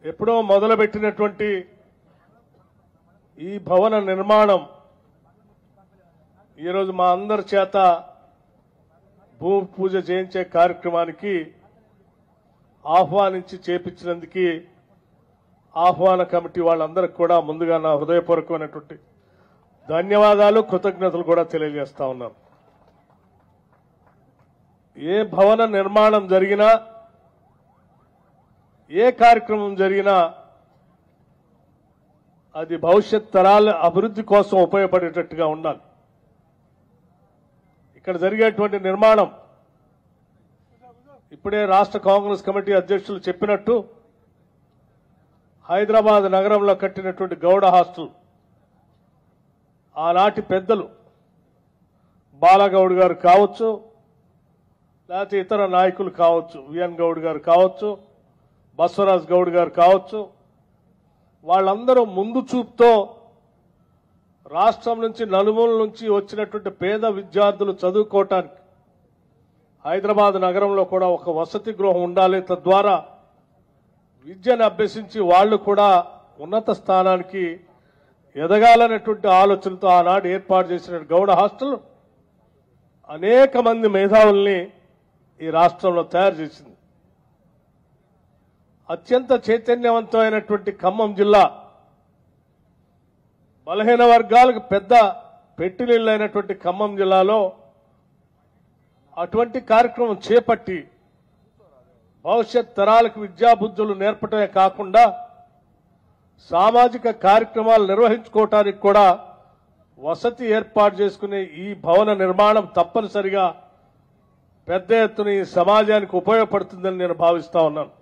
ఎప్పుడో మొదలుపెట్టినటువంటి ఈ భవన నిర్మాణం ఈరోజు మా అందరి చేత భూమి పూజ చేయించే కార్యక్రమానికి ఆహ్వానించి చేపించినందుకు ఆహ్వాన కమిటీ వాళ్ళందరికీ కూడా ముందుగా నా హృదయపూర్వకమైనటువంటి ధన్యవాదాలు కృతజ్ఞతలు కూడా తెలియజేస్తా ఉన్నాను. ఏ భవన నిర్మాణం జరిగినా ఏ కార్యక్రమం జరిగినా అది భవిష్యత్ తరాల అభివృద్ధి కోసం ఉపయోగపడేటట్టుగా ఉండాలి. ఇక్కడ జరిగేటువంటి నిర్మాణం ఇప్పుడే రాష్ట్ర కాంగ్రెస్ కమిటీ అధ్యక్షులు చెప్పినట్టు హైదరాబాద్ నగరంలో కట్టినటువంటి గౌడ హాస్టల్ ఆనాటి పెద్దలు బాలగౌడ్ గారు కావచ్చు, లేకపోతే ఇతర నాయకులు కావచ్చు, విఎన్ గౌడ్ గారు కావచ్చు, బసవరాజ్ గౌడ్ గారు కావచ్చు, వాళ్ళందరూ ముందు చూపుతో రాష్ట్రం నుంచి నలుమూల నుంచి వచ్చినటువంటి పేద విద్యార్థులు చదువుకోవటానికి హైదరాబాద్ నగరంలో కూడా ఒక వసతి గృహం ఉండాలి, తద్వారా విద్యను అభ్యసించి వాళ్ళు కూడా ఉన్నత స్థానానికి ఎదగాలనేటువంటి ఆలోచనతో ఆనాడు ఏర్పాటు చేసిన గౌడ హాస్టల్ అనేక మంది మేధావుల్ని ఈ రాష్ట్రంలో తయారు చేసింది. అత్యంత చైతన్యవంతమైనటువంటి ఖమ్మం జిల్లా బలహీన వర్గాలకు పెద్ద పెట్టినీళ్ళైనటువంటి ఖమ్మం జిల్లాలో అటువంటి కార్యక్రమం చేపట్టి భవిష్యత్ తరాలకు విద్యాబుద్ధులు నేర్పటమే కాకుండా సామాజిక కార్యక్రమాలు నిర్వహించుకోవటానికి కూడా వసతి ఏర్పాటు చేసుకునే ఈ భవన నిర్మాణం తప్పనిసరిగా పెద్ద ఎత్తున ఈ సమాజానికి ఉపయోగపడుతుందని నేను భావిస్తా ఉన్నాను.